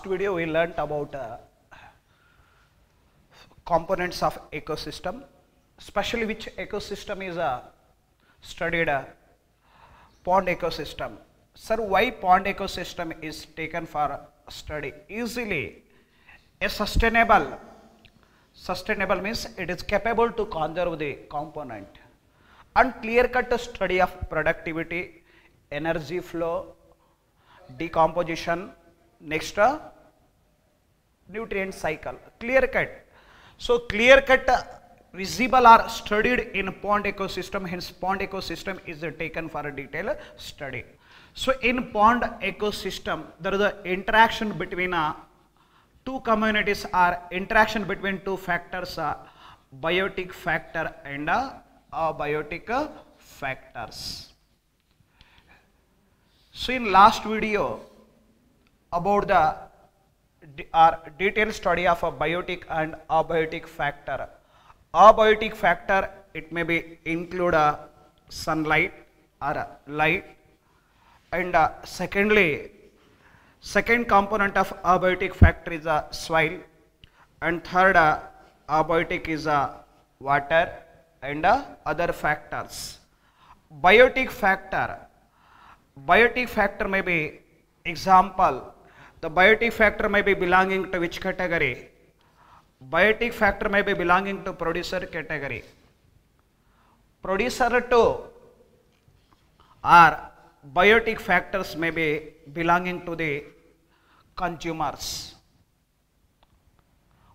video we learnt about components of ecosystem, especially which ecosystem is studied pond ecosystem. Sir, why pond ecosystem is taken for study? Easily a sustainable means it is capable to conserve the component, and clear cut study of productivity, energy flow, decomposition, next nutrient cycle, clear cut. So clear cut visible are studied in pond ecosystem, hence pond ecosystem is taken for a detailed study. So in pond ecosystem there is an interaction between two communities, or interaction between two factors, biotic factor and abiotic factors. So in last video about the detailed study of a biotic and abiotic factor. Abiotic factor, it may be include sunlight or light, and secondly, second component of abiotic factor is soil, and third abiotic is water and other factors. Biotic factor may be example. The biotic factor may be belonging to which category? Biotic factor may be belonging to producer category. Producer to or biotic factors may be belonging to the consumers.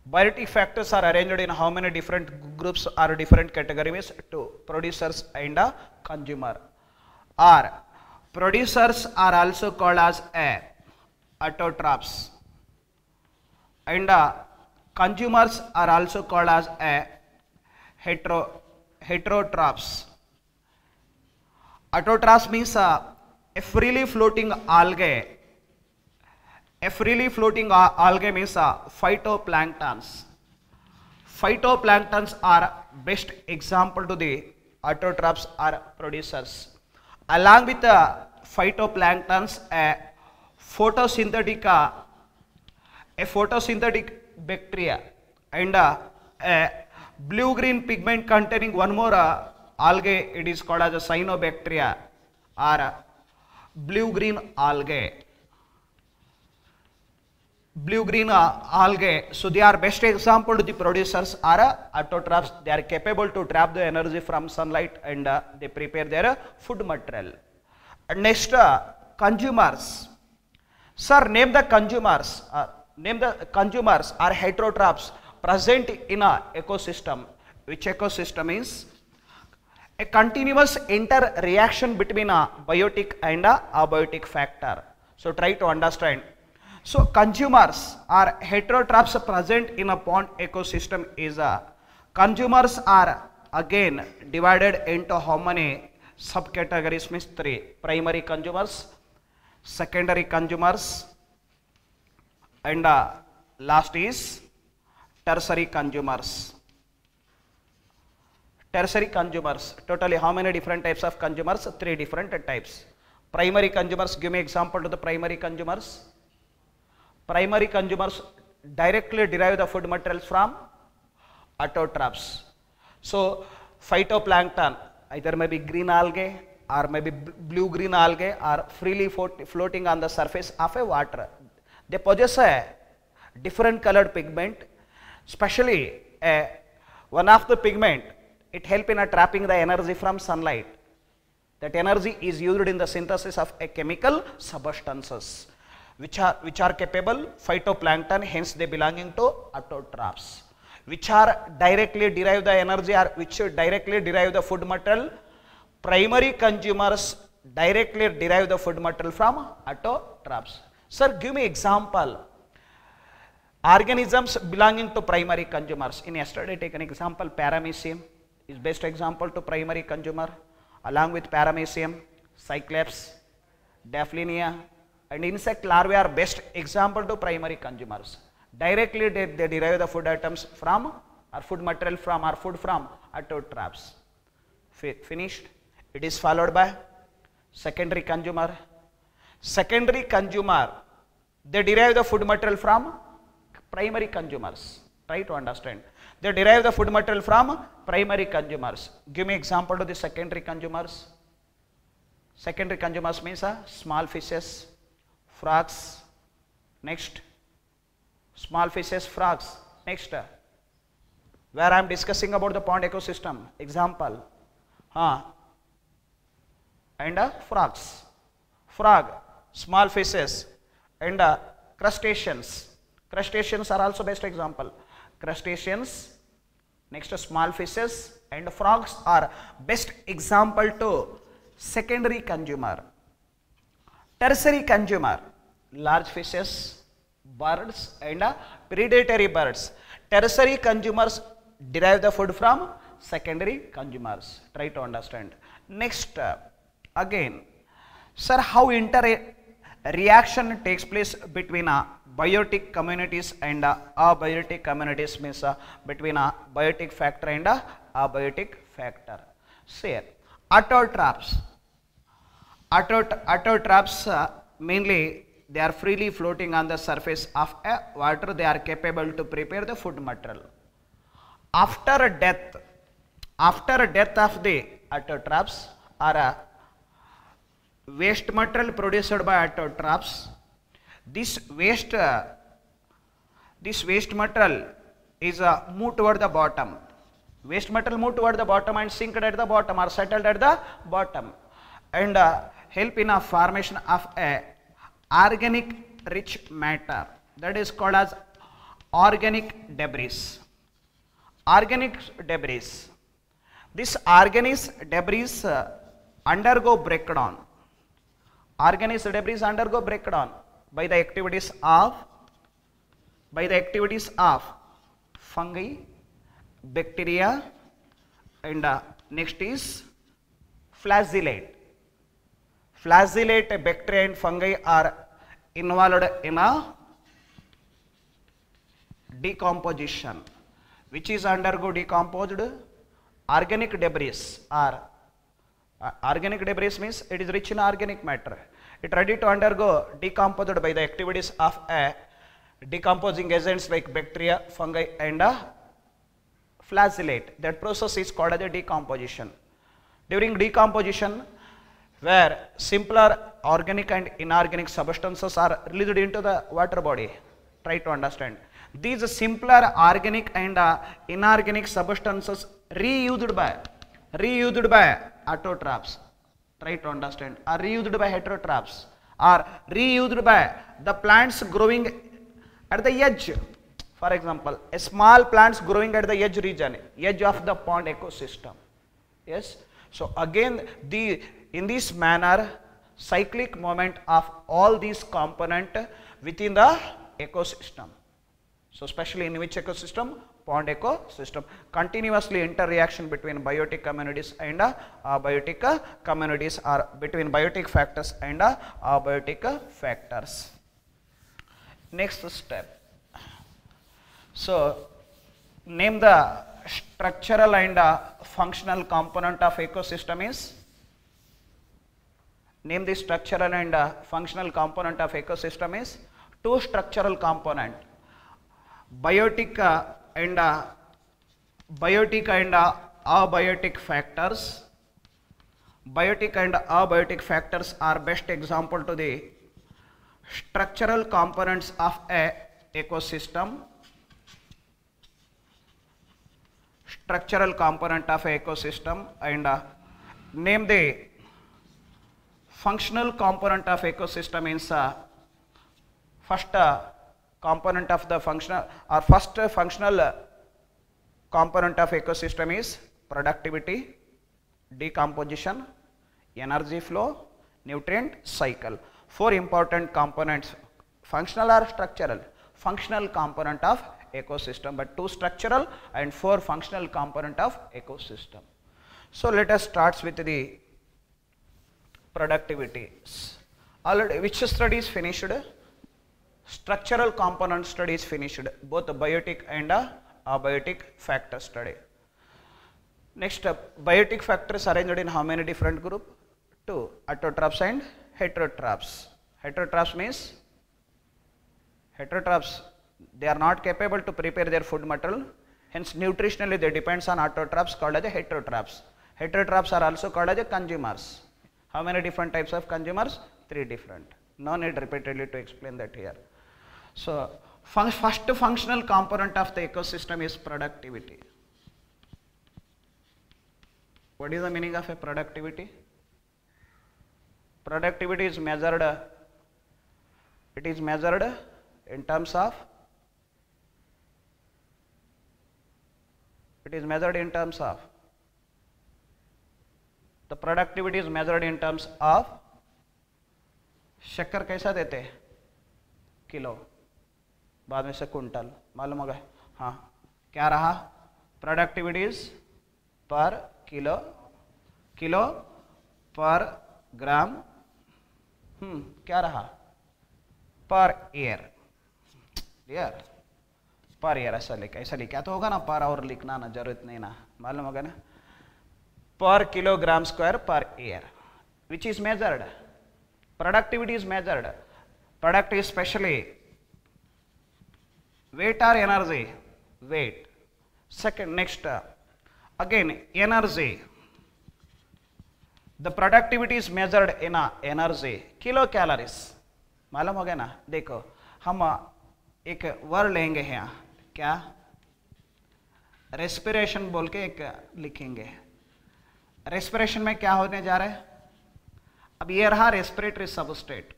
Biotic factors are arranged in how many different groups or different categories? To producers and consumer. Or producers are also called as autotrophs, and consumers are also called as heterotrophs. Autotrophs means a freely floating algae. A freely floating algae means phytoplanktons. Phytoplanktons are best example to the autotrophs or producers. Along with the phytoplanktons, a photosynthetic bacteria and a blue-green pigment containing one more algae, it is called as a cyanobacteria or blue-green algae. Blue-green algae, so they are best example to the producers are autotrophs. They are capable to trap the energy from sunlight and they prepare their food material. And next, consumers. Sir, name the consumers. Name the consumers are heterotrophs present in a ecosystem. Which ecosystem is a continuous interreaction between a biotic and a abiotic factor. So try to understand. So consumers are heterotrophs present in a pond ecosystem is consumers are again divided into how many subcategories? Means 3. Primary consumers, secondary consumers, and last is tertiary consumers. Tertiary consumers, totally how many different types of consumers? 3 different types. Primary consumers, give me example to the primary consumers. Primary consumers directly derive the food materials from autotrophs. So phytoplankton either may be green algae or maybe blue-green algae or freely floating on the surface of a water. They possess a different colored pigment, especially one of the pigment, it helps in trapping the energy from sunlight. That energy is used in the synthesis of a chemical substances which are capable phytoplankton, hence they belonging to autotrophs. Which are directly derive the energy or which directly derive the food material? Primary consumers directly derive the food material from autotrophs. Sir, give me example. Organisms belonging to primary consumers. In yesterday take an example, paramecium is best example to primary consumer. Along with paramecium, cyclops, daphlinia, and insect larvae are best example to primary consumers. Directly they derive the food items from or food material from or food from autotrophs. Finished. It is followed by secondary consumer. Secondary consumer They derive the food material from primary consumers. Try to understand. They derive the food material from primary consumers. Give me example to the secondary consumers. Secondary consumers means small fishes, frogs. Next, small fishes, frogs. Next, where I am discussing about the pond ecosystem. Example, and frogs, frog, small fishes, and crustaceans. Crustaceans are also best example. Crustaceans, next small fishes and frogs are best example to secondary consumer. Tertiary consumer, large fishes, birds and predatory birds. Tertiary consumers derive the food from secondary consumers. Try to understand. Next, again, sir, how reaction takes place between biotic communities and abiotic communities, means between a biotic factor and abiotic factor. Say, autotrophs. Autotrophs mainly they are freely floating on the surface of water. They are capable to prepare the food material. After death of the autotrophs or waste material produced by autotrophs, this waste material is moved toward the bottom. Waste material moved toward the bottom and sink at the bottom or settled at the bottom and help in a formation of a organic rich matter that is called as organic debris. Organic debris. This organic debris undergo breakdown. Organic debris undergo breakdown by the activities of fungi, bacteria, and next is flagellate. Flagellate bacteria and fungi are involved in a decomposition, which is undergo decomposed organic debris. Or organic debris means it is rich in organic matter. It ready to undergo decomposed by the activities of decomposing agents like bacteria, fungi, and flagellate. That process is called as a decomposition. During decomposition, where simpler organic and inorganic substances are released into the water body. Try to understand. These simpler organic and inorganic substances reused by autotrophs. Try to understand. Are reused by heterotrophs. Are reused by the plants growing at the edge. For example, a small plants growing at the edge region, edge of the pond ecosystem. Yes. So again, in this manner, cyclic movement of all these components within the ecosystem. So especially in which ecosystem? Pond ecosystem. Continuously interreaction between biotic communities and abiotic communities, or between biotic factors and abiotic factors. Next step. So name the structural and functional component of ecosystem is. Name the structural and functional component of ecosystem is. Two structural component, biotic and abiotic factors. Biotic and abiotic factors are best example to the structural components of a ecosystem. Structural component of a ecosystem. And name the functional component of ecosystem means first component of the functional, or first functional component of ecosystem is productivity, decomposition, energy flow, nutrient cycle. Four important components, functional or structural. Functional component of ecosystem, but two structural and four functional component of ecosystem. So let us start with the productivity. Already which study is finished? Structural component study is finished, both biotic and abiotic factor study. Next, biotic factors arranged in how many different group? Two, autotrophs and heterotrophs. Heterotrophs means Heterotrophs, they are not capable to prepare their food material. Hence, nutritionally they depends on autotrophs called as a heterotrophs. Heterotrophs are also called as a consumers. How many different types of consumers? 3 different. No need repeatedly to explain that here. So, first functional component of the ecosystem is productivity. What is the meaning of a productivity? Productivity is measured, it is measured in terms of, the productivity is measured in terms of, शक्कर कैसा देते हैं? Kilo, बाद में से quintal, मालूम होगा? हाँ, क्या रहा? प्रोडक्टिविटी इज पर किलो, किलो पर ग्राम, क्या रहा? पर ईयर, पर ईयर ऐसा लिखा तो होगा ना, पर और लिखना ना जरूरत नहीं ना, मालूम होगा ना? पर kilogram square per year, which is measured. Productivity is measured. Product is especially weight or energy? Weight. Second, next, again energy. The productivity is measured in energy, kilocalories. मालूम हो गया ना? देखो, हम एक वर्ड लेंगे यहाँ, क्या? रेस्पिरेशन बोल के एक लिखेंगे. रेस्पिरेशन में क्या होने जा रहा है? अब ये रहा रेस्पिरेटरी सबस्ट्रेट.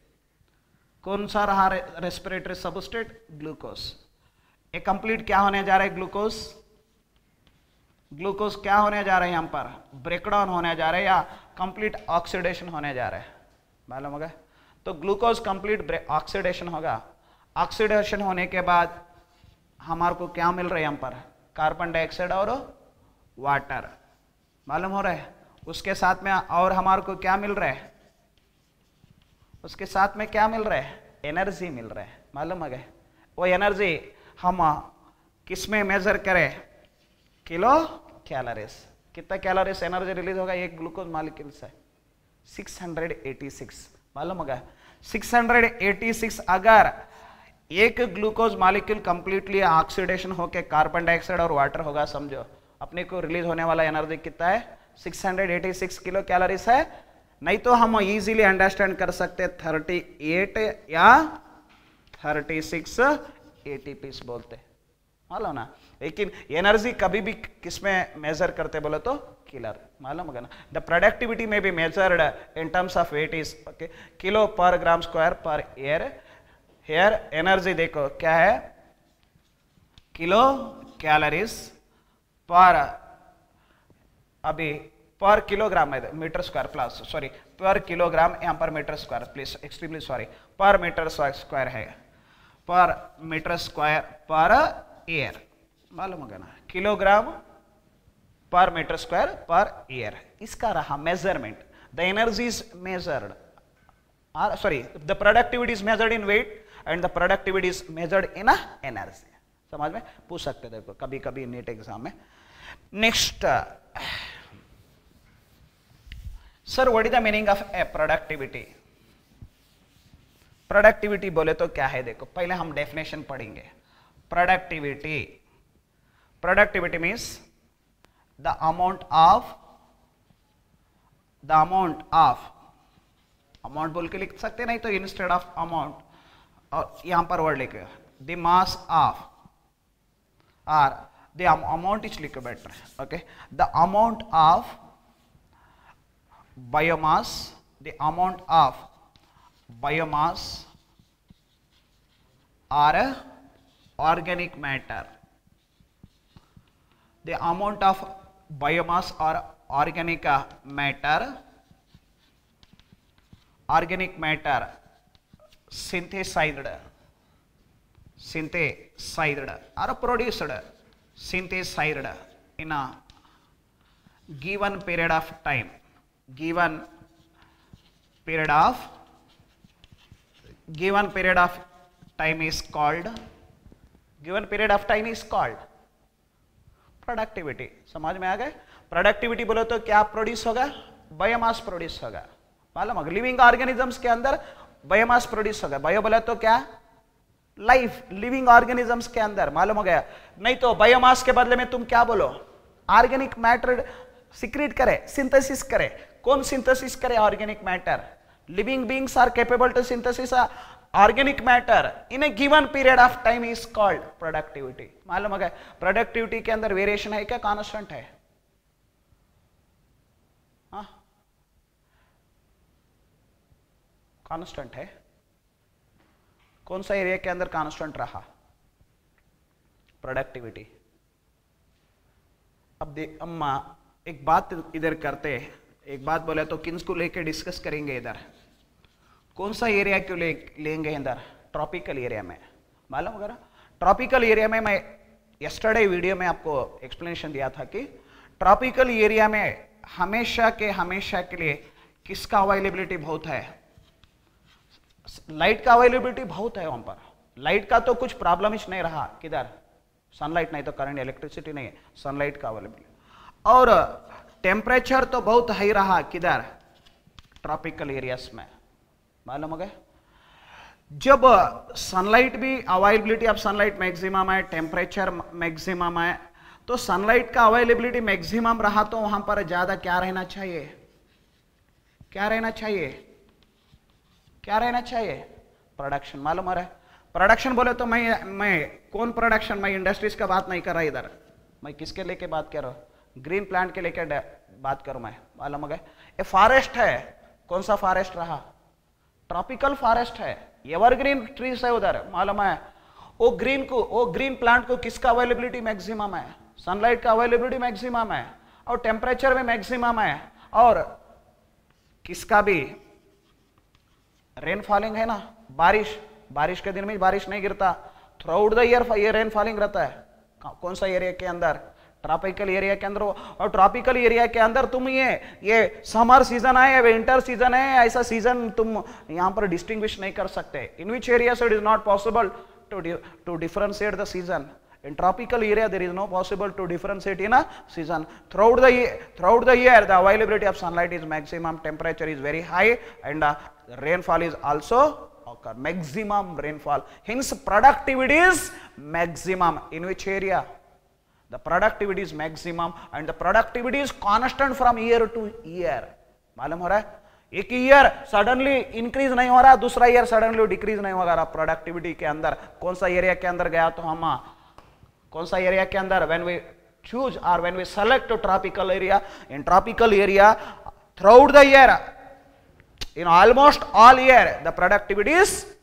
कौन सा रहा रेस्पिरेटरी सबस्ट्रेट? ग्लूकोज. ये कंप्लीट क्या होने जा रहा है? ग्लूकोज. ग्लूकोज क्या होने जा रहा है? यहां पर ब्रेकडाउन होने जा रहा है या कंप्लीट ऑक्सीडेशन होने जा रहा है, मालूम होगा? तो ग्लूकोज कंप्लीट ऑक्सीडेशन होगा. ऑक्सीडेशन होने के बाद हमारे को क्या मिल रहा है? यहां पर कार्बन डाइऑक्साइड और वाटर, मालूम हो रहा है? उसके साथ में और हमारे को क्या मिल रहा है? उसके साथ में क्या मिल रहा है? एनर्जी मिल रहा है, मालूम है? वो एनर्जी हम किस में मेजर करें? Kilo calories. कितना कैलोरीज एनर्जी रिलीज होगा एक ग्लूकोज मॉलिक्यूल से? 686, मालूम होगा? 686. अगर एक ग्लूकोज मॉलिक्यूल कंप्लीटली ऑक्सीडेशन होके कार्बन डाइऑक्साइड और वाटर होगा, समझो अपने को रिलीज होने वाला एनर्जी कितना है? 686 किलो कैलोरीज है. नहीं तो हम इजीली अंडरस्टैंड कर सकते 38 या 36 एटीपीस बोलते, मालूम ना? लेकिन एनर्जी कभी भी किसमें मेजर करते बोले तो किलर, मालूम होगा ना? द प्रोडक्टिविटी में भी measured in terms of weight is okay kilo per gram square per year. Here energy देखो क्या है? किलो कैलोरीज पर, अभी पर किलोग्राम है, meter square plus, sorry per kilogram, यहाँ पर meter square, please extremely sorry, per meter square है, per meter square per year, मालूम होगा ना? किलोग्राम पर मीटर स्क्वायर पर ईयर. इसका रहा measurement. The energy is measured, sorry the productivity is measured in weight and the productivity is measured in energy. समझ में? पूछ सकते देखो कभी कभी नीट एग्जाम में. Next, sir what is the meaning of a productivity? Productivity बोले तो क्या है? देखो पहले हम डेफिनेशन पढ़ेंगे. Productivity, productivity means the amount of, amount बोल के लिख सकते, नहीं तो इंस्टेड ऑफ अमाउंट और यहां पर वर्ड लिखे द मास ऑफ, और द अमाउंट इज लिखे better, okay? The amount of biomass, the amount of biomass or organic matter, the amount of biomass or organic matter synthesized or produced, synthesized in a given period of time, given period of time is called, given period of time is called productivity. समझ में आ गए? Productivity बोलो तो क्या produce होगा? Biomass produce होगा, मालूम होगा? लिविंग ऑर्गेनिजम्स के अंदर बायोमास प्रोड्यूस होगा. बायो बोले तो क्या? लाइफ लिविंग ऑर्गेनिजम्स के अंदर, मालूम हो गया? नहीं तो बायोमास के बदले में तुम क्या बोलो? ऑर्गेनिक मैटर सिक्रीट करे, सिंथेसिस करे। कौन सिंथेसिस करे organic matter? Living beings are capable to synthesis organic matter in a given period of time is called productivity. मालूम हो गया? प्रोडक्टिविटी के अंदर वेरिएशन है क्या कांस्टेंट है? कांस्टेंट है। कौन सा एरिया के अंदर कांस्टेंट रहा? प्रोडक्टिविटी। अब देख अम्मा, एक बात इधर करते, एक बात बोले तो किन्स को लेके डिस्कस करेंगे इधर? कौन सा एरिया क्यों लेंगे इधर? ट्रॉपिकल एरिया में। मालूम होगा ना? ट्रॉपिकल एरिया में मैं यस्टरडे वीडियो में आपको एक्सप्लेनेशन दिया था कि ट्रॉपिकल एरिया में हमेशा के लिए किसका अवेलेबिलिटी बहुत है? लाइट का अवेलेबिलिटी बहुत है वहां पर। लाइट का तो कुछ प्रॉब्लम ही नहीं रहा। किधर? सनलाइट नहीं तो करंट इलेक्ट्रिसिटी नहीं है, सनलाइट का अवेलेबिलिटी। और टेम्परेचर तो बहुत हाई रहा। किधर? ट्रॉपिकल एरियाज में। मालूम हो गया? जब सनलाइट भी अवेलेबिलिटी ऑफ सनलाइट मैक्सिमम है, टेम्परेचर मैक्सिमम है, तो सनलाइट का अवेलेबिलिटी मैक्सिमम रहा तो वहां पर ज्यादा क्या रहना चाहिए? क्या रहना चाहिए? क्या रहना चाहिए? प्रोडक्शन। मालूम हो रहा है? प्रोडक्शन बोले तो मैं कौन प्रोडक्शन? मैं इंडस्ट्रीज का बात नहीं कर रहा इधर। मैं किसके लेके बात कर रहा हूं? ग्रीन प्लांट के लेके बात करूं मैं। मालूम हो गया? ये फॉरेस्ट है। कौन सा फॉरेस्ट रहा? ट्रॉपिकल फॉरेस्ट है, एवरग्रीन ट्रीज है उधर। मालूम है? वो ग्रीन प्लांट को किसका अवेलेबिलिटी मैक्सिमम है? सनलाइट का अवेलेबिलिटी मैक्सिमम है और टेम्परेचर में मैक्सिमम है, और किसका भी रेन फॉलिंग है ना, बारिश के दिन में बारिश नहीं गिरता। थ्रू आउट द ईयर ये रेन फॉलिंग रहता है। कौन सा एरिया के अंदर? ट्रॉपिकल एरिया के अंदर। और ट्रॉपिकल एरिया के अंदर तुम ये समर सीजन है या विंटर सीजन है, ऐसा सीजन तुम यहां पर डिस्टिंग्विश नहीं कर सकते। In which area it is not possible to differentiate the season. In tropical area, there is no possible to differentiate in a season. Throughout the year, the availability of sunlight is maximum, temperature is very high, and rainfall is also occur. Maximum rainfall. Hence, productivity is maximum. In which area? The productivity is maximum, and the productivity is constant from year to year. मालूम हो रहा है? एक year suddenly increase नहीं हो रहा, दूसरा year suddenly decrease नहीं हो रहा। प्रोडक्टिविटी के अंदर कौन सा एरिया के अंदर गया? तो हम कौन सा एरिया के अंदर? when we choose or when we select a tropical area, in tropical area throughout the year, in almost all year, the productivity is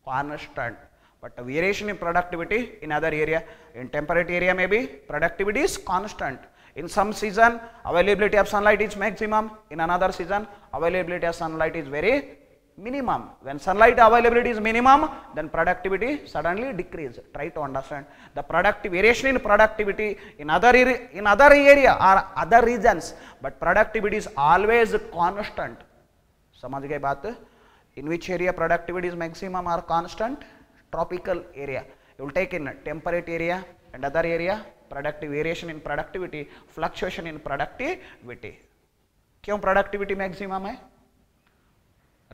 constant, but the variation in productivity in other area, in temperate area maybe productivity is constant. In some season availability of sunlight is maximum, in another season availability of sunlight is very minimum. When sunlight availability is minimum, then productivity suddenly decrease. Try to understand the productive variation in productivity in other area or other regions, but productivity is always constant. समझ गए बात? In which area productivity is maximum or constant? Tropical area. You will take in temperate area and other area, productive variation in productivity, fluctuation in productivity. क्यों productivity maximum है?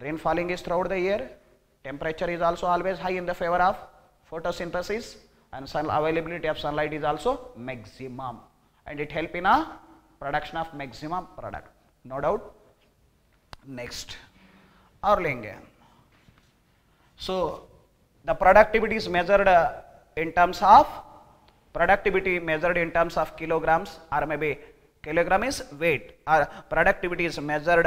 Rain falling is throughout the year, temperature is also always high in the favor of photosynthesis, and sun availability of sunlight is also maximum, and it help in a production of maximum product. No doubt. Next, और लेंगे. So the productivity is measured in terms of kilograms, or maybe kilogram is weight, or productivity is measured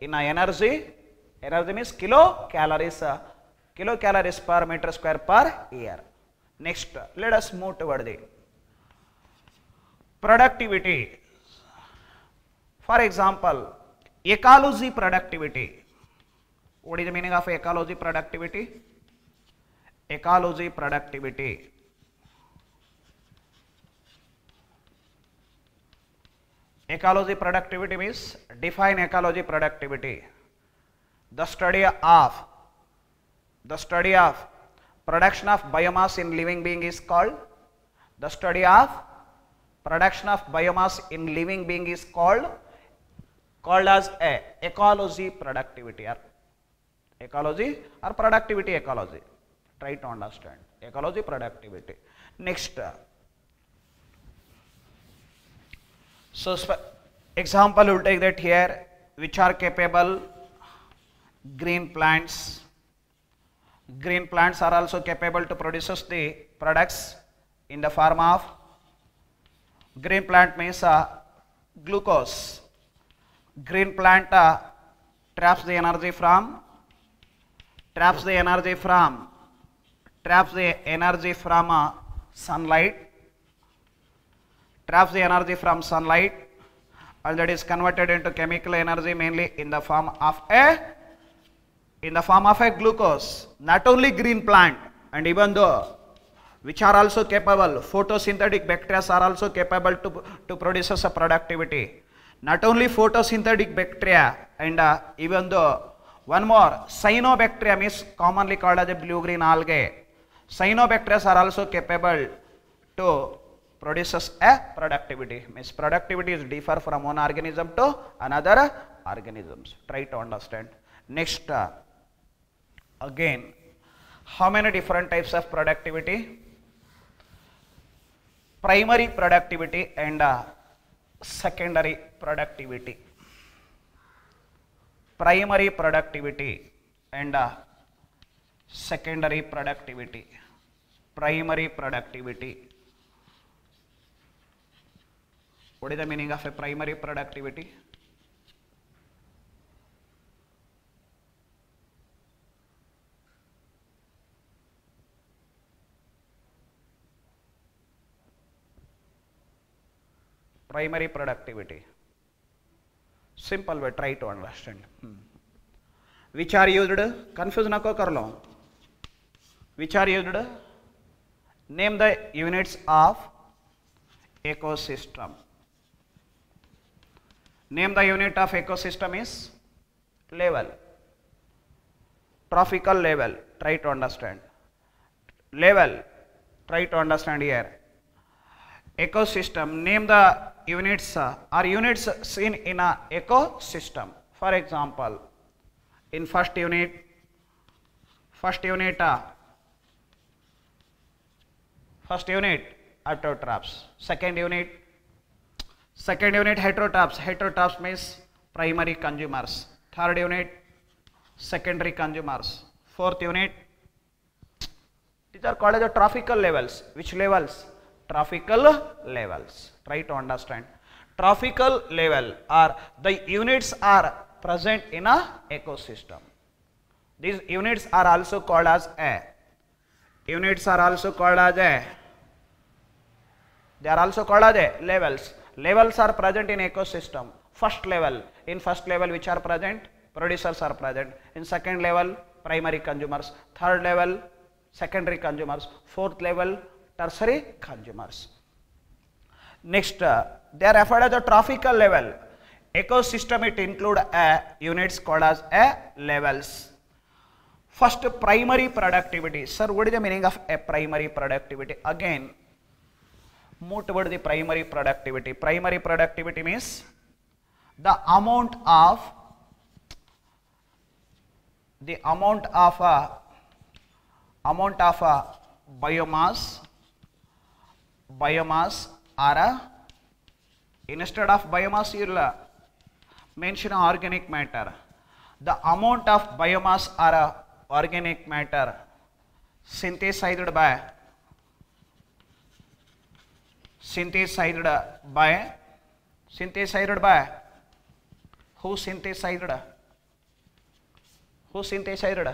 in energy. Energy means kilocalories per meter square per year. Next, let us move toward the productivity. For example, ecology productivity. What is the meaning of ecology productivity? Ecology productivity. Ecology productivity means, define ecology productivity. The study of production of biomass in living being is called, the study of production of biomass in living being is called as a ecology productivity, or ecology or productivity ecology. Try to understand. Ecology, productivity. Next. So example will take that here, which are capable. Green plants. Green plants are also capable to produce the products in the form of, green plant means glucose. Green plant traps the energy from sunlight, and that is converted into chemical energy mainly in the form of a glucose. Not only green plant, and even though which are also capable, photosynthetic bacteria are also capable to produce a productivity. Not only photosynthetic bacteria, and even though one more, cyanobacteria means commonly called as a blue-green algae. Cyanobacteria are also capable to produce a productivity. Means productivity is differ from one organism to another organisms. Try to understand. Next, again, how many different types of productivity? Primary productivity and secondary productivity. Primary productivity and secondary productivity. Primary productivity. What is the meaning of a primary productivity? Primary productivity. Simple way, try to understand. Which are used? Confuse na ko kar lo. Which are used? Name the units of ecosystem. Name the unit of ecosystem is level. Trophical level. Try to understand. Level. Try to understand here. Ecosystem. Name the units or units seen in a ecosystem. For example, in first unit autotrophs. Second unit heterotrophs. Heterotrophs means primary consumers. Third unit secondary consumers. Fourth unit, these are called as the trophical levels. Which levels? Trophical levels. Try to understand. Trophical level are the units are present in a ecosystem. These units are also called as a. Units are also called as a. They are also called as a levels. Levels are present in ecosystem. First level. In first level, which are present? Producers are present. In second level, primary consumers. Third level, secondary consumers. Fourth level, tertiary consumers. Next, they are referred as the trophical level. Ecosystem, it include a units called as a levels. First, primary productivity. Sir, what is the meaning of a primary productivity? Again, move toward the primary productivity. Primary productivity means the amount of biomass or instead of biomass you will mention organic matter. The amount of biomass or organic matter synthesized by who synthesized?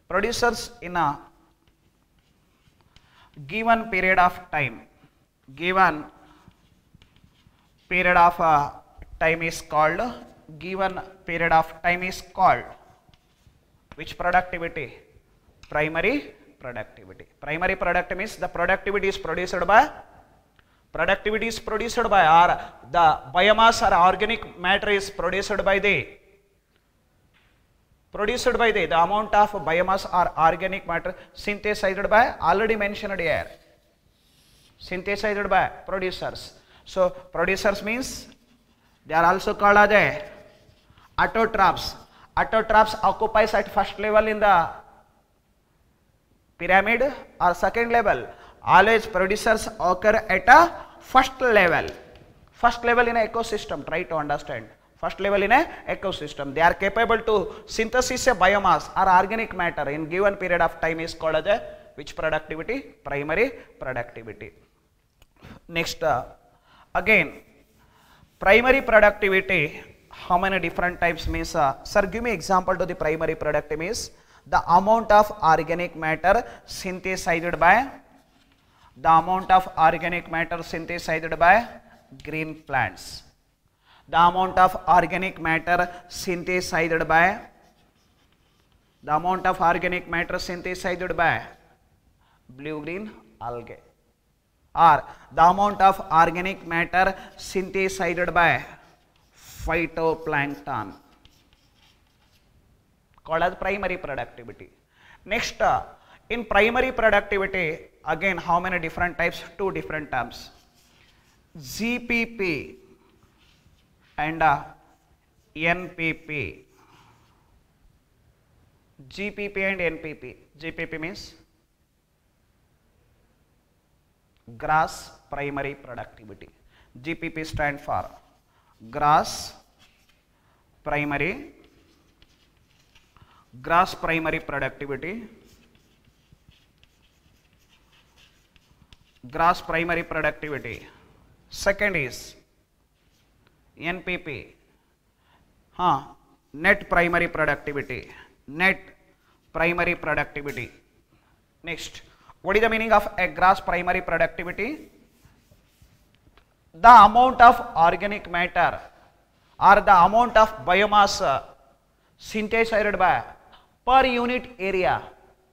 Producers in a given period of time. Given period of time is called which productivity? Primary productivity. Primary productivity means the productivity is produced by or the biomass or organic matter is produced by the amount of biomass or organic matter synthesized by, already mentioned here, synthesized by producers. So producers means they are also called as autotrophs. Autotrophs occupies at first level in the pyramid or second level? Always producers occur at a first level. First level in an ecosystem, try to understand. First level in a ecosystem. They are capable to synthesis a biomass or organic matter in given period of time is called as a which productivity? Primary productivity. Next, again, primary productivity, how many different types means, sir give me example to the primary productivity is the amount of organic matter synthesized by, the amount of organic matter synthesized by green plants, the amount of organic matter synthesized by, the amount of organic matter synthesized by blue-green algae, or the amount of organic matter synthesized by phytoplankton, called as primary productivity. Next, in primary productivity, again how many different types? Two different terms, GPP and NPP. GPP and NPP. GPP means gross primary productivity. GPP stand for gross primary productivity. Gross primary productivity. Second is NPP, net primary productivity. Net primary productivity. Next, what is the meaning of a gross primary productivity? The amount of organic matter or the amount of biomass synthesized by per unit area,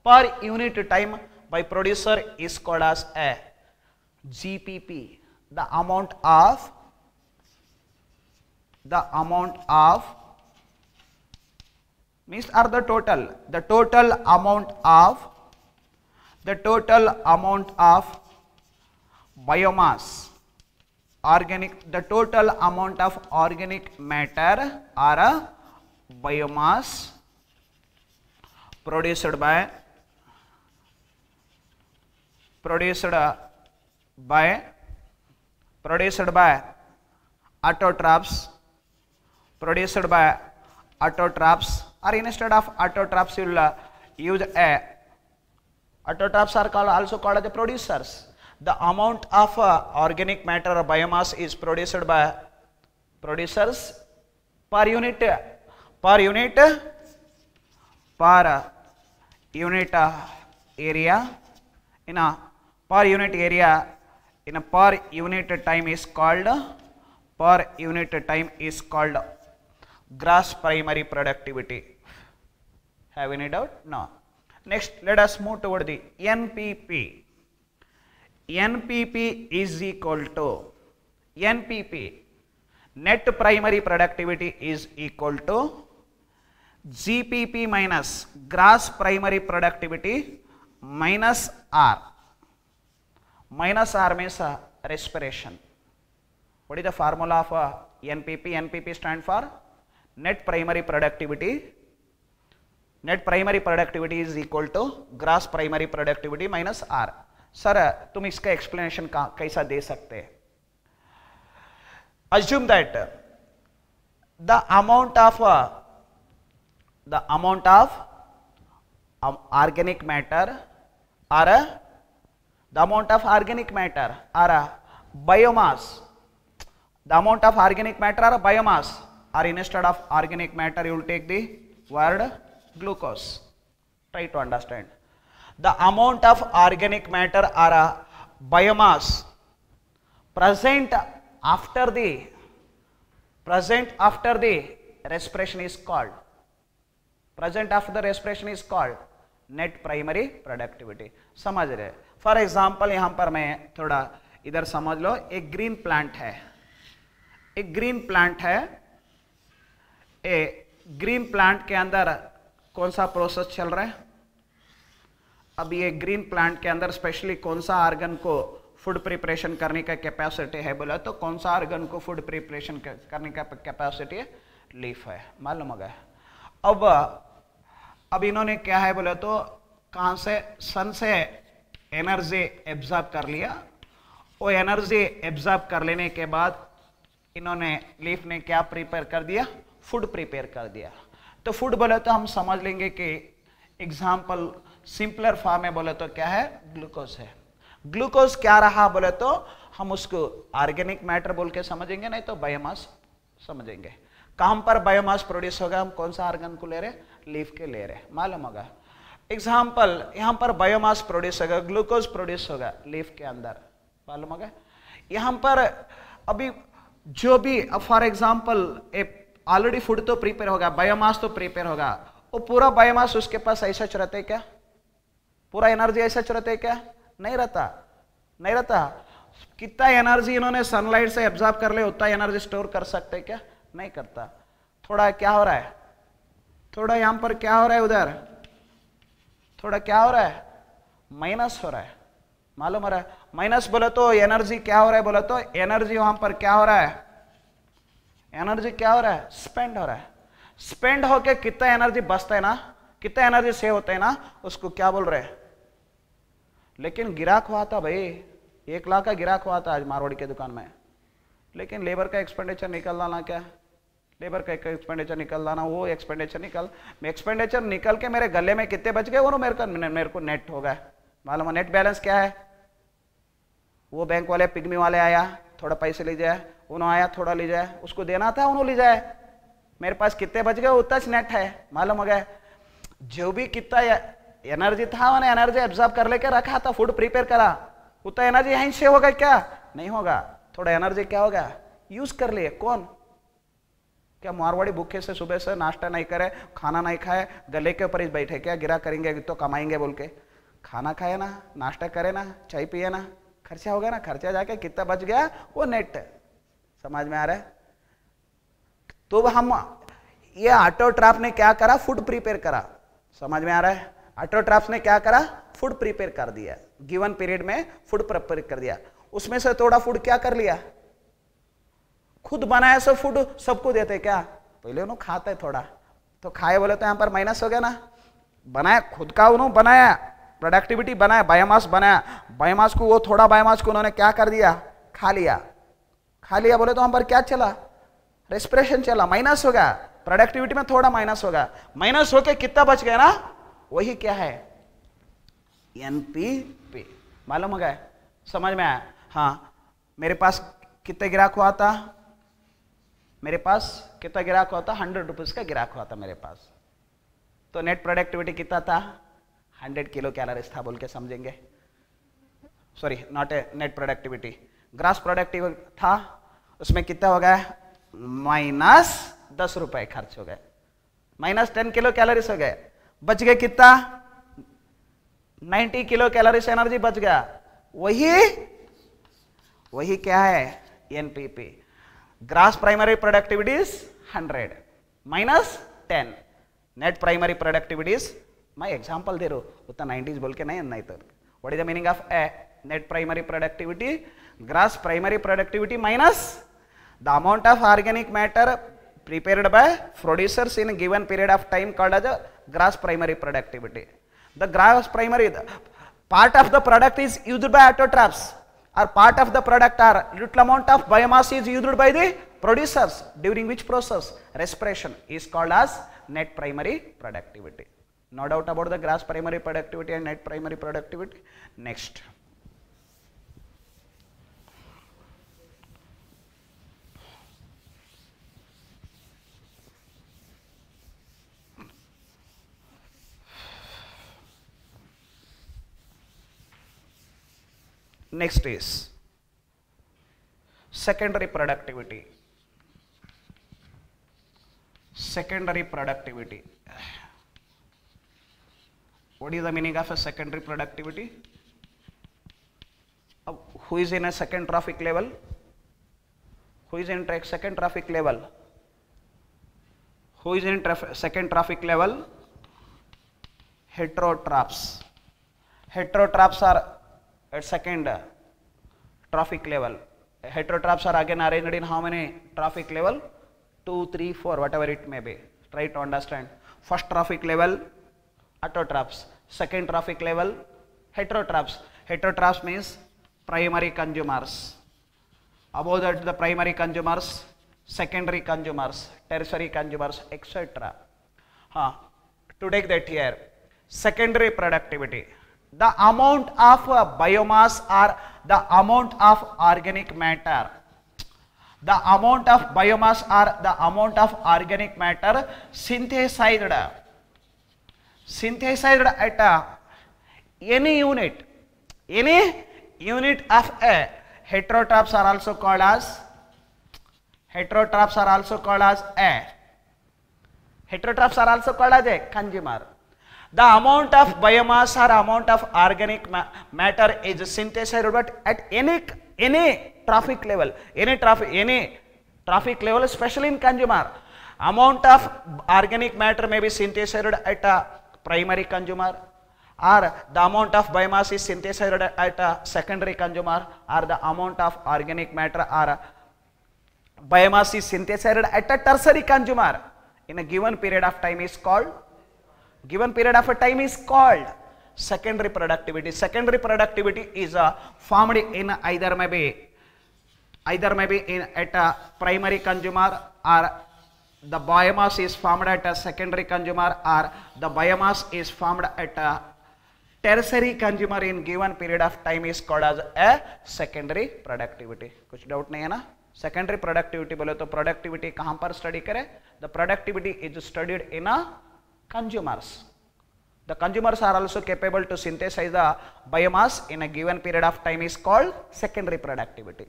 per unit time by producer is called as a GPP. The amount of means are the total amount of biomass, organic, the total amount of organic matter or a biomass produced by autotrophs, or instead of autotrophs you will use a, autotrophs are also called as the producers. The amount of organic matter or biomass is produced by producers per unit area in a per unit area in a per unit time is called gross primary productivity. Have any doubt? No. Next, let us move toward the NPP. NPP is equal to NPP, net primary productivity, is equal to GPP minus gross primary productivity minus R. Minus R means respiration. What is the formula of NPP? NPP stand for net primary productivity. Net primary productivity is equal to gross primary productivity minus R. Sir तुम इसका explanation कैसा दे सकते हैं? Assume that the amount of organic matter or the amount of organic matter or biomass, the amount of organic matter or biomass, or instead of organic matter you will take the word glucose. Try to understand. The amount of organic matter or biomass present after the respiration is called net primary productivity. समझ रहे? For example यहाँ पर मैं थोड़ा इधर समझ लो, एक green plant है, ग्रीन प्लांट के अंदर कौन सा प्रोसेस चल रहा है? अब ये ग्रीन प्लांट के अंदर स्पेशली कौन सा ऑर्गन को फूड प्रिपरेशन करने का कैपेसिटी है बोला तो कौन सा ऑर्गन को फूड प्रिपरेशन करने का कैपेसिटी है? लीफ है, मालूम हो गया। अब इन्होंने क्या है बोला तो कहाँ से, सन से एनर्जी एब्जॉर्ब कर लिया। वो एनर्जी एब्जॉर्ब कर लेने के बाद इन्होंने, लीफ ने क्या प्रिपेयर कर दिया, फूड प्रिपेयर कर दिया। तो फूड बोले तो हम समझ लेंगे कि एग्जाम्पल सिंपलर फॉर्म में बोले तो क्या है, ग्लूकोज है। ग्लूकोज क्या रहा बोले तो हम उसको ऑर्गेनिक मैटर बोल के समझेंगे, नहीं तो बायोमास समझेंगे। कहां पर बायोमास प्रोड्यूस होगा, हम कौन सा ऑर्गन को ले रहे, लीफ के ले रहे, मालूम होगा। एग्जाम्पल यहां पर बायोमास प्रोड्यूस होगा, ग्लूकोज प्रोड्यूस होगा लीफ के अंदर, मालूम होगा। यहां पर अभी जो भी फॉर एग्जाम्पल ऑलरेडी फूड तो प्रिपेयर होगा, बायोमास तो प्रिपेयर होगा, वो पूरा बायोमास उसके पास ऐसा रहता है क्या, पूरा एनर्जी ऐसा रहता है क्या, नहीं रहता, नहीं रहता। कितना एनर्जी इन्होंने सनलाइट से एब्जॉर्ब कर ले उतना एनर्जी स्टोर कर सकते क्या, नहीं करता। थोड़ा क्या हो रहा है, थोड़ा यहां पर क्या हो रहा है, उधर थोड़ा क्या हो रहा है, माइनस हो रहा है, मालूम हो रहा है। माइनस बोले तो एनर्जी क्या हो रहा है, बोले तो एनर्जी वहां पर क्या हो रहा है, एनर्जी क्या हो रहा है, स्पेंड हो रहा है। स्पेंड होके कितना एनर्जी बचता है ना, कितना एनर्जी सेव होता है ना, उसको क्या बोल रहे हैं। लेकिन गिराक हुआ था भाई, 1 लाख का गिराक हुआ था आज मारवाड़ी के दुकान में, लेकिन लेबर का एक्सपेंडिचर निकल लाना, क्या लेबर का एक्सपेंडिचर निकल लाना, वो एक्सपेंडिचर निकल के मेरे गले में कितने बच गए, वो मेरे को नेट हो गया, मालूम है। नेट बैलेंस क्या है, वो बैंक वाले पिग्मी वाले आया, थोड़ा पैसे ले जाए, उन्होंने आया थोड़ा ले जाए, उसको देना था उन्होंने ले जाए, मेरे पास कितने बच गए उतना नेट है, मालूम हो गया। जो भी कितना एनर्जी था उन्हें एनर्जी एब्जॉर्ब कर लेकर रखा था, फूड प्रिपेयर करा, उतना एनर्जी यहीं से होगा क्या, नहीं होगा। थोड़ा एनर्जी क्या होगा, यूज कर लिए। कौन, क्या मारवाड़ी भूखे से सुबह से नाश्ता नहीं करे, खाना नहीं खाए, गले के ऊपर ही बैठे, क्या गिरा करेंगे तो कमाएंगे बोल के, खाना खाए ना, नाश्ता करे ना, चाय पिए ना, खर्चा हो गया ना, खर्चा जाके कितना बच गया, वो नेट, समझ में आ रहा है। तो हम ये ऑटोट्रॉफ ने क्या करा, फूड प्रिपेयर करा, समझ में आ रहा है। ऑटोट्रॉफ ने क्या करा, फूड प्रिपेयर कर दिया, गिवन पीरियड में फूड प्रिपेयर कर दिया। उसमें से थोड़ा फूड क्या कर लिया, खुद बनाया सब फूड सबको देते क्या, पहले उन्होंने खाते थोड़ा तो खाए बोले तो यहां पर माइनस हो गया ना, बनाया खुद का, उन्होंने बनाया, प्रोडक्टिविटी बनाया, बायोमास बनाया, बायोमास को वो थोड़ा बायोमास को उन्होंने क्या कर दिया, खा लिया, खा लिया बोले तो वहां पर क्या चला, रेस्पिरेशन चला, माइनस होगा, प्रोडक्टिविटी में थोड़ा माइनस होगा, माइनस होके कितना बच गया ना, वही क्या है, एनपीपी, मालूम हो गया, समझ में आया। हाँ, मेरे पास कितने गिराक हुआ था, मेरे पास कितना गिराक हुआ था, 100 रुपीज का गिराक हुआ था मेरे पास, तो नेट प्रोडक्टिविटी कितना था, 100 किलो कैलोरीज था बोल के समझेंगे, sorry not a net productivity, grass productive था, उसमें कितना हो गया, -10 रुपए खर्च हो गए, -10 किलो कैलोरीज हो गए, बच गए कितना, 90 किलो कैलोरीज एनर्जी बच गया, वही क्या है, NPP. Grass primary productivity is 100 -10 net primary productivity is, मैं एग्जांपल दे रहा हूं, उतना 90s बोल के नहीं तो what is the meaning of A net primary productivity, grass primary productivity minus the amount of organic matter prepared by producers in a given period of time called as a gross primary productivity. The gross primary part of the product is used by autotrophs, or part of the product or little amount of biomass is used by the producers, during which process respiration is called as net primary productivity. No doubt about the gross primary productivity and net primary productivity. Next. Next is secondary productivity. Secondary productivity. What is the meaning of a secondary productivity? Who is in a second trophic level? Who is in second trophic level? Who is in second trophic level? Heterotrophs. Heterotrophs are at second trophic level. Heterotrophs are again arranged in how many trophic level? 2, 3, 4, whatever it may be. Try to understand. First trophic level, autotrophs. second trophic level heterotrophs. Heterotrophs means primary consumers. Above that the primary consumers, secondary consumers, tertiary consumers, etc. To take that here, secondary productivity, the amount of biomass or the amount of organic matter, the amount of biomass or the amount of organic matter synthesized at any unit of a heterotrophs are also called as a consumer. The amount of biomass or amount of organic matter is synthesized but at any trophic level, any trophic level, especially in consumer. Amount of organic matter may be synthesized at a primary consumer, or the amount of biomass is synthesized at a secondary consumer, or the amount of organic matter or biomass is synthesized at a tertiary consumer in a given period of time is called secondary productivity. Secondary productivity is formed in either may be in at a primary consumer, or the biomass is formed at a secondary consumer, or the biomass is formed at a tertiary consumer in given period of time is called as a secondary productivity. कुछ doubt नहीं है ना? Secondary productivity बोले तो productivity कहां पर study करें? The productivity is studied in a consumers. The consumers are also capable to synthesize the biomass in a given period of time is called secondary productivity.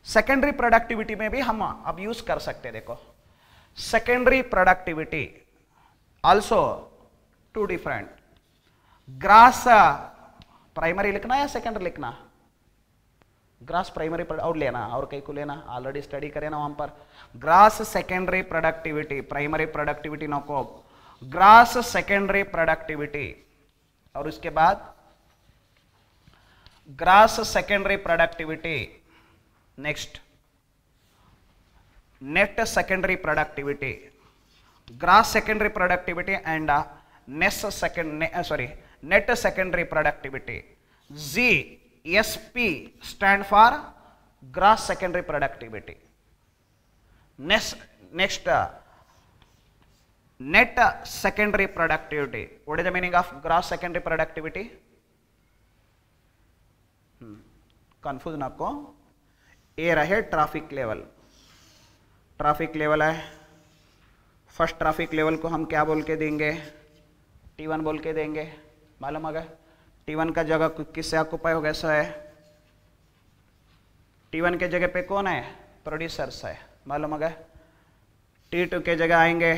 Secondary productivity में भी हम अब use कर सकते हैं. देखो, secondary productivity also two different. Grass primary लिखना या सेकेंडरी लिखना? ग्रास प्राइमरी और लेना और कहीं को लेना, ऑलरेडी स्टडी करें ना वहां पर. Gross secondary productivity, primary productivity नो को ग्रास सेकेंडरी प्रोडक्टिविटी, और उसके बाद gross secondary productivity. Next net secondary productivity, gross secondary productivity and net secondary productivity. GSP stand for gross secondary productivity. Next net secondary productivity. What is the meaning of gross secondary productivity? Confuse ना को. ये रहे traffic level. Traffic level है. First traffic level को हम क्या बोल के देंगे? T1 बोल के देंगे. मालूम होगा T1 का जगह किससे ऑक्युपाई हो गया? सो है T1 के जगह पे कौन है? प्रोड्यूसर्स है. मालूम होगा. T2 के जगह आएंगे.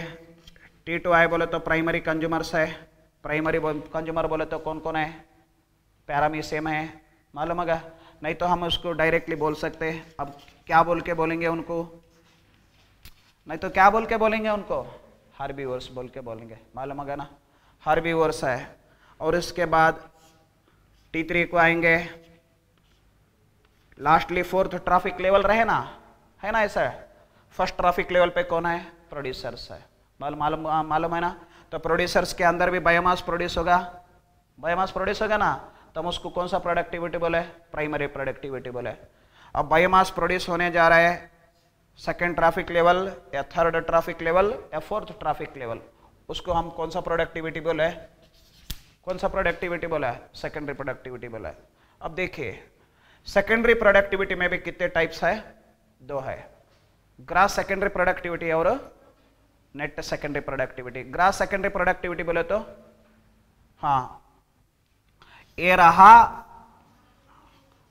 T2 आए बोले तो प्राइमरी कंज्यूमर्स है. प्राइमरी कंज्यूमर बोले तो कौन कौन है? पैरामी सेम है. मालूम होगा. नहीं तो हम उसको डायरेक्टली बोल सकते हैं. अब क्या बोल के बोलेंगे उनको? नहीं तो क्या बोल के बोलेंगे उनको? हर्बीवोर्स बोल के बोलेंगे. मालूम होगा ना, हर्बीवोर्स है. और इसके बाद T3 को आएंगे. लास्टली फोर्थ ट्रैफिक लेवल रहे ना, है ना ऐसा? फर्स्ट ट्रैफिक लेवल पे कौन है? प्रोड्यूसर्स है. मालूम है ना. तो प्रोड्यूसर्स के अंदर भी बायोमास प्रोड्यूस होगा. बायोमास प्रोड्यूस होगा ना, तो हम उसको कौन सा प्रोडक्टिविटी बोले? प्राइमरी प्रोडक्टिविटी बोले. अब बायोमास प्रोड्यूस होने जा रहा है सेकेंड ट्रैफिक लेवल या थर्ड ट्रैफिक लेवल या फोर्थ ट्रैफिक लेवल, उसको हम कौन सा प्रोडक्टिविटी बोले? कौन सा प्रोडक्टिविटी बोला है? सेकेंडरी प्रोडक्टिविटी बोला है. अब देखिए सेकेंडरी प्रोडक्टिविटी में भी कितने टाइप्स है? दो है. ग्रास सेकेंडरी प्रोडक्टिविटी और net secondary productivity. Gross secondary productivity बोले तो हाँ, ये रहा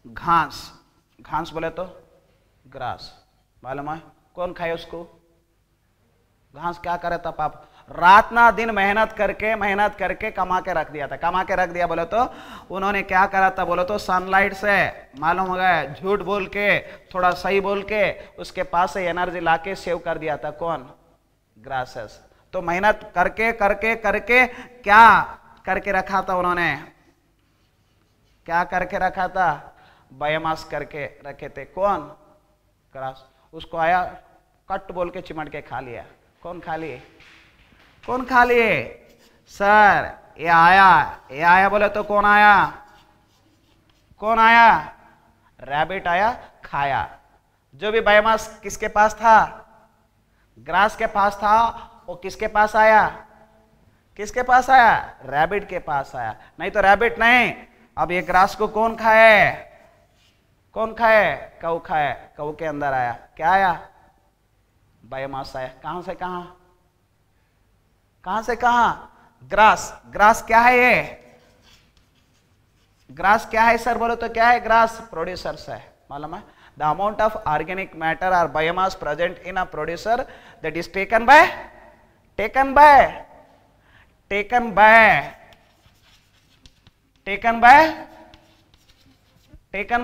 घास. घास बोले तो ग्रास. मालूम है कौन खाए उसको? घास क्या करे था पाप? रात ना दिन मेहनत करके कमा के रख दिया था. कमा के रख दिया बोले तो उन्होंने क्या करा था बोले तो सनलाइट से, मालूम हो गया, झूठ बोल के थोड़ा सही बोल के उसके पास से एनर्जी लाके सेव कर दिया था. कौन? ग्रासेस. तो मेहनत करके क्या करके रखा था उन्होंने? क्या करके रखा था? बायोमास करके रखे थे. कौन? ग्रास. उसको आया कट बोल के चिमट के खा लिया. कौन खा लिए? कौन खा लिए? सर ये आया, ये आया बोले तो कौन आया? कौन आया? रैबिट आया, खाया। जो भी बायोमास किसके पास था? ग्रास के पास था। वो किसके पास आया? किसके पास आया? रैबिट के पास आया। नहीं तो रैबिट नहीं। अब ये ग्रास को कौन खाए? कौन खाए? कऊ खाए। कऊ के अंदर आया क्या? आया बायोमास आया। कहां से कहां? कहां से कहां? ग्रास। ग्रास क्या है? ये ग्रास क्या है सर बोलो तो क्या है? ग्रास प्रोड्यूसर्स है, मालूम है? The amount of organic matter और biomass present in a producer that is taken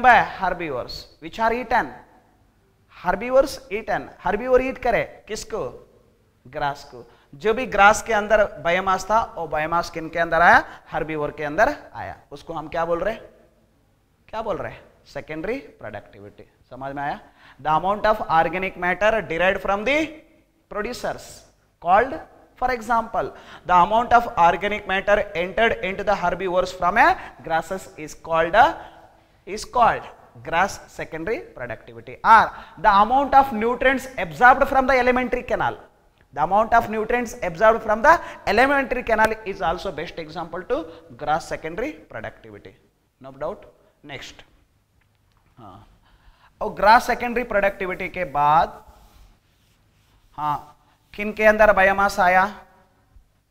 by herbivores which are eaten. herbivores eaten. herbivore eat करे किसको? ग्रास को। जो भी ग्रास के अंदर बायोमास था वो बायोमास किन के अंदर आया? हर्बीवोर के अंदर आया। उसको हम क्या बोल रहे? क्या बोल रहे? Secondary productivity. समझ में आया? The amount of organic matter derived from the producers called, for example, the amount of organic matter entered into the herbivores from A grasses is called grass secondary productivity. Or the amount of nutrients absorbed from the elementary canal. The amount of nutrients absorbed from the elementary canal is also best example to grass secondary productivity. No doubt. Next. और grass secondary productivity के बाद किन के अंदर biomass आया?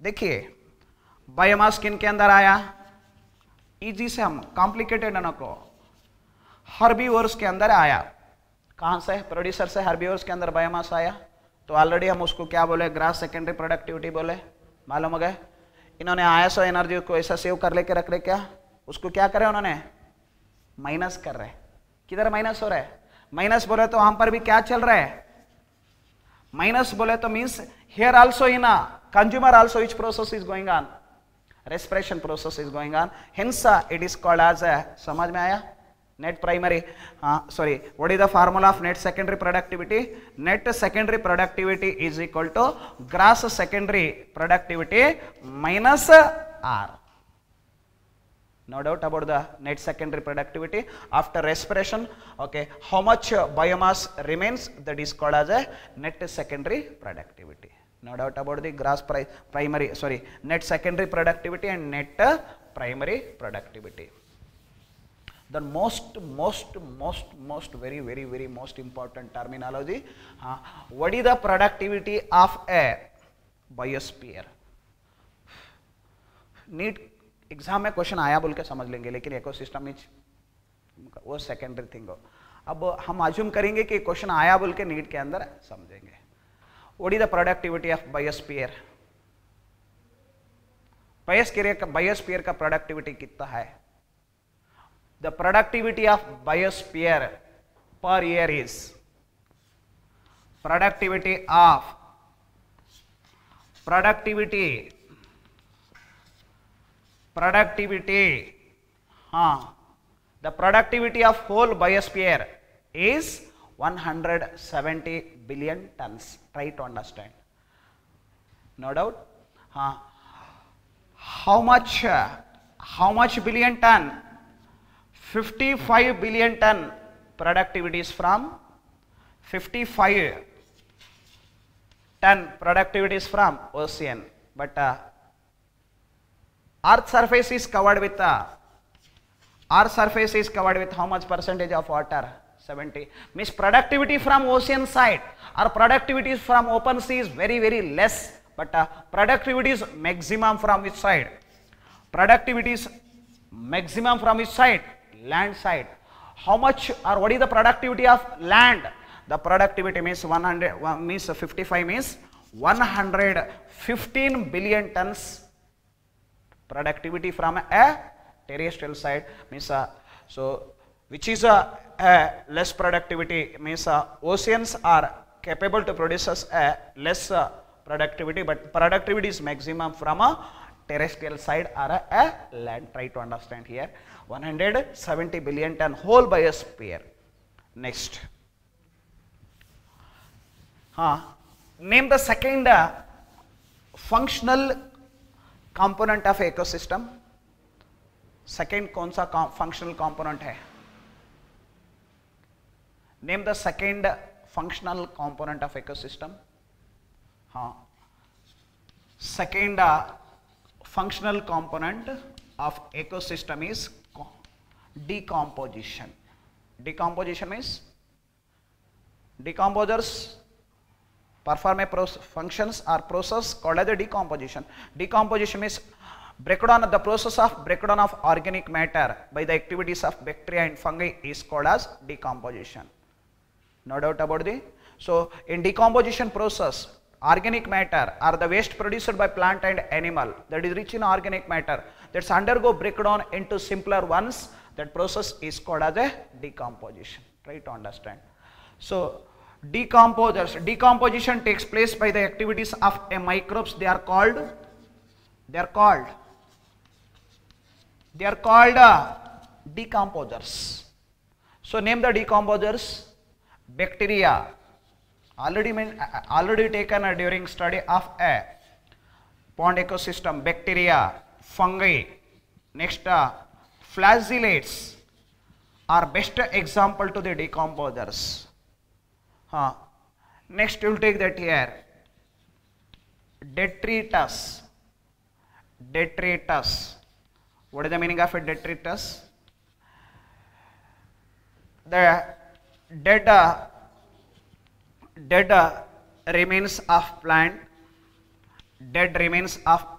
देखिए biomass किन के अंदर आया? इजी से हम कॉम्प्लिकेटेड न को, हर्बीवोर्स के अंदर आया। कहां से? प्रोड्यूसर से हर्बीवोर्स के अंदर बायोमास आया। तो ऑलरेडी हम उसको क्या बोले? ग्रास सेकेंडरी प्रोडक्टिविटी बोले। मालूम हो गए? इन्होंने आईएसओ एनर्जी को ऐसा सेव कर लेके रख रहे, क्या उसको क्या करे उन्होंने? माइनस कर रहे। किधर माइनस हो रहा है? माइनस बोले तो वहां पर भी क्या चल रहा है? माइनस बोले तो means here also in a consumer also which process is going on? Respiration process is going on, hence it is called as a, समझ में आया? net primary, sorry, what is the formula of net secondary productivity? Net secondary productivity is equal to gross secondary productivity minus R. No doubt about the net secondary productivity after respiration. Okay, how much biomass remains, that is called as a net secondary productivity. No doubt about the gross primary, sorry, net secondary productivity and net primary productivity. The most very most important terminology, what is the productivity of a biosphere? NEET exam में question आया बोल के समझ लेंगे, लेकिन ecosystem में वो secondary thing हो। अब हम अज्यूम करेंगे कि क्वेश्चन आया बोल के नीट के अंदर समझेंगे। What is the productivity of biosphere? Biosphere का प्रोडक्टिविटी कितना है? The productivity of biosphere per year is productivity the productivity of whole biosphere is 170 billion tons. Try to understand. No doubt. How much billion ton? 55 billion ton productivity is from 55 ton productivity is from ocean, but earth surface is covered with how much percentage of water? 70. Means productivity from ocean side or productivity from open sea is very less, but productivity is maximum from which side? Productivity is maximum from which side? Land side. How much or what is the productivity of land? The productivity means 55 means 115 billion tons productivity from a terrestrial side, means so which is a less productivity, means oceans are capable to produce a less productivity, but productivity is maximum from a terrestrial side or a land. Try to understand here. 170 billion ton whole biosphere. Next, name the second functional component of ecosystem, second कौन सा functional component है? Name the second functional component of ecosystem. हाँ, second functional component of ecosystem is decomposition. Decomposition means decomposers perform a functions or process called as a decomposition. Decomposition means breakdown, the process of breakdown of organic matter by the activities of bacteria and fungi is called as decomposition. No doubt about it. So in decomposition process, organic matter or the waste produced by plant and animal that is rich in organic matter that's undergo breakdown into simpler ones, that process is called as a decomposition. Try to understand. So decomposition takes place by the activities of a microbes. They are called decomposers. So name the decomposers. Bacteria, already taken during study of a pond ecosystem. Bacteria, fungi, next flagellates are best example to the decomposers. Next you will take that here, detritus. What is the meaning of a detritus? The dead remains of plant, dead remains of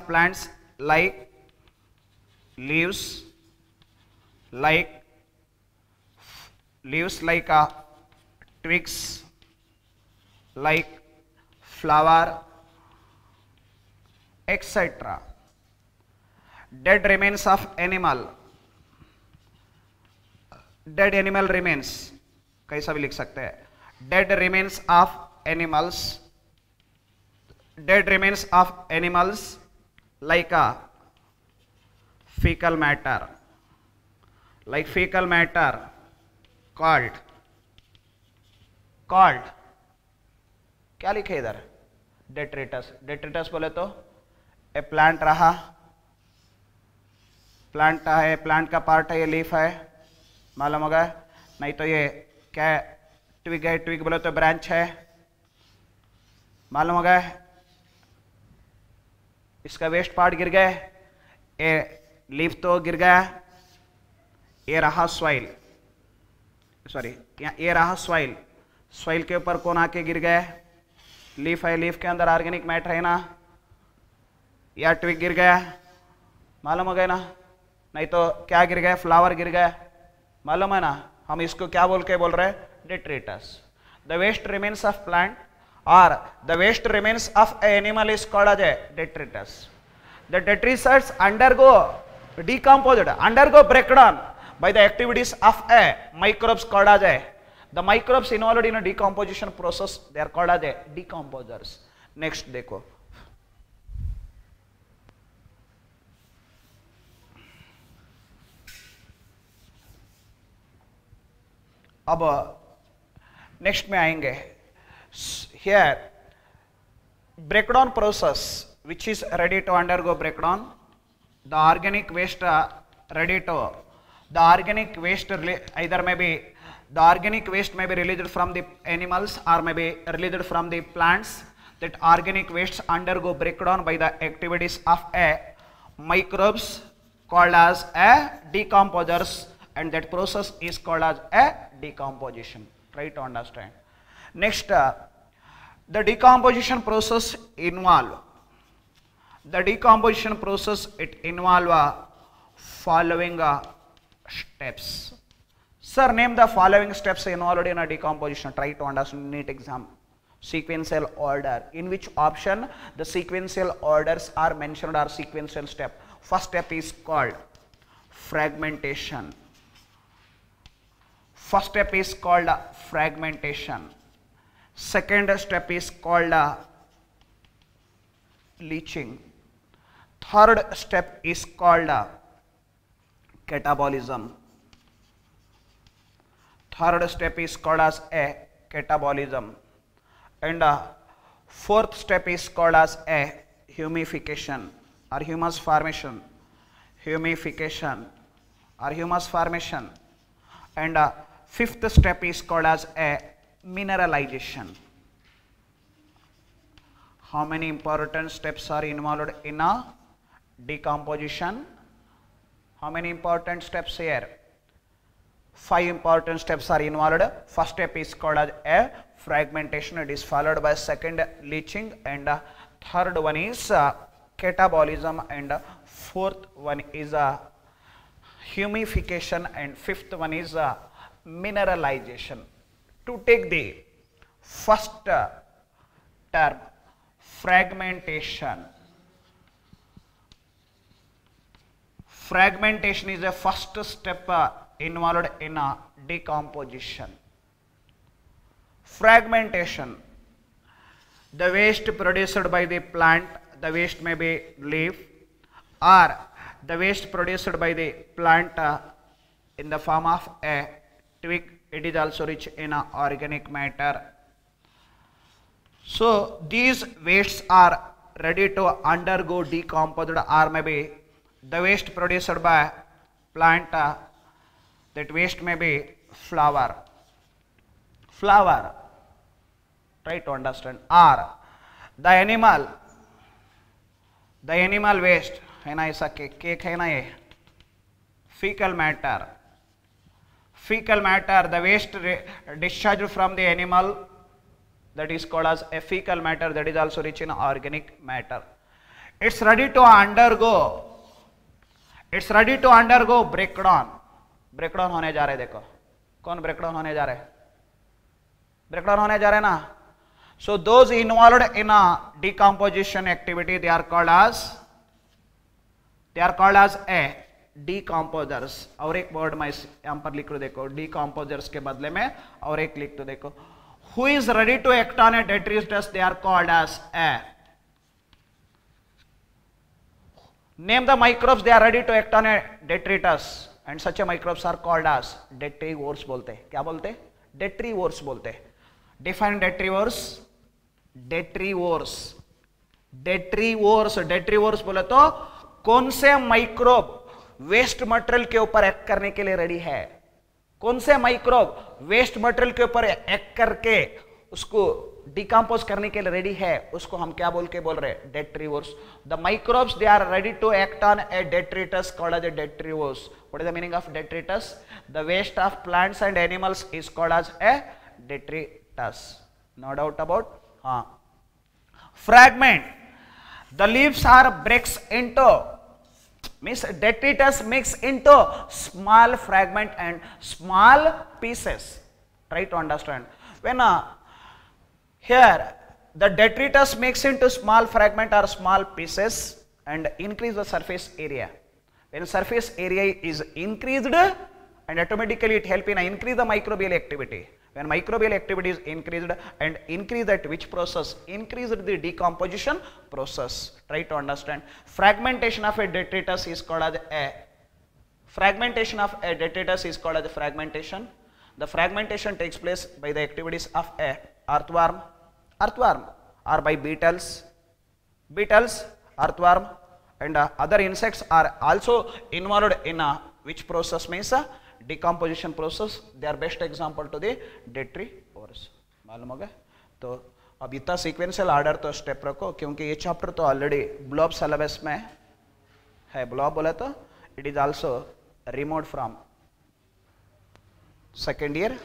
plants like leaves, like twigs, like flower, etc. Dead remains of animal, dead animal remains, कैसा भी लिख सकते हैं, dead remains of animals like a fecal matter, called क्या लिखे इधर, detritus बोले तो ए प्लांट रहा, प्लांट है, प्लांट का पार्ट है, ये लीफ है, मालूम होगा, नहीं तो ये क्या है, ट्विग है, ट्विग बोले तो ब्रांच है, मालूम होगा, इसका वेस्ट पार्ट गिर गया, ये लीफ तो गिर गया, ये रहा सॉइल, सॉरी ये रहा सॉइल, सॉइल के ऊपर कौन आके गिर गया, लीफ है, लीफ के अंदर ऑर्गेनिक मैटर है ना, या ट्विग गिर गया, मालूम हो गया ना, नहीं तो क्या गिर गया, फ्लावर गिर गया, मालूम है ना, हम इसको क्या बोल रहे हैं, detritus. The waste remains of plant or the waste remains of an animal is called as a detritus. The detritus undergo breakdown by the activities of a microbes called as a, the microbes involved in a decomposition process, they are called as a decomposers. Next देखो, अब next में आएंगे. Here breakdown process which is ready to undergo breakdown, the organic waste either maybe the organic waste may be released from the animals or may be released from the plants. That organic wastes undergo breakdown by the activities of a microbes called as a decomposers, and that process is called as a decomposition. Try to understand. Next, the decomposition process involve following steps. Sir, name the following steps involved in a decomposition. Try to understand. NEET exam. Sequential order. In which option the sequential orders are mentioned or sequential step? First step is called fragmentation. Second step is called leaching. Third step is called catabolism. Third step is called as a catabolism, and fourth step is called as a humification or humus formation, humification or humus formation, and fifth step is called as a mineralization. How many important steps are involved in a decomposition? How many important steps here? 5 important steps are involved. First step is called as a fragmentation. It is followed by second leaching, and third one is catabolism, and fourth one is humification, and fifth one is mineralization. To take the first term, fragmentation. Fragmentation is a first step involved in a decomposition. Fragmentation. The waste produced by the plant, the waste may be leaf, or the waste produced by the plant in the form of a twig. It is also rich in organic matter. So these wastes are ready to undergo decomposed, or maybe the waste produced by plant, that waste may be flower. Flower, try to understand. Or the animal waste है ना, ऐसा cake है ना, ये fecal matter. Fecal matter, the waste discharged from the animal, that is called as a fecal matter, that is also rich in organic matter. It's ready to undergo breakdown. Breakdown होने जा रहे, देखो कौन breakdown होने जा रहे, breakdown होने जा रहे ना. So those involved in a decomposition activity, they are called as a decomposers. और एक वर्ड मैं यहाँ पर लिख दो, देखो decomposers के बदले में और एक लिख दो, देखो who is ready to act on a detritus, they are called as a. Name the microbes they are ready to act on a detritus, and such a microbes are called as detrivores. बोलते हैं, क्या बोलते हैं? Detrivores बोलते हैं. Define detrivores. Detrivores बोले तो कौन से माइक्रोब वेस्ट मटेरियल के ऊपर एक्ट करने के लिए रेडी है, कौन से माइक्रोब वेस्ट मटेरियल के ऊपर एक्ट करके उसको डिकम्पोज करने के लिए रेडी है, उसको हम क्या बोल रहे हैं? Detritivores. The microbes they are ready to act on a detritus called as a detritivores. What is the meaning of detritus? The waste of plants and animals is called as a detritus. No doubt about. हाँ. Fragment. The leaves are breaks into, means detritus mix into small fragment and small pieces. Try to understand. When here the detritus mix into small fragment or small pieces and increase the surface area. When surface area is increased, and automatically it help in increase the microbial activity. When microbial activity is increased, and increase that which process? Increase the decomposition process. Try to understand. Fragmentation of a detritus is called as a fragmentation. The fragmentation takes place by the activities of a earthworm, or by beetles, earthworm, and other insects are also involved in which process? Means decomposition process. They are best example to the detrivores. मालूम हो गया? तो अब इतना sequential order तो step रखो, क्योंकि ये चैप्टर तो ऑलरेडी ब्लॉब सिलेबस में है. ब्लॉब बोला तो it is also removed from second year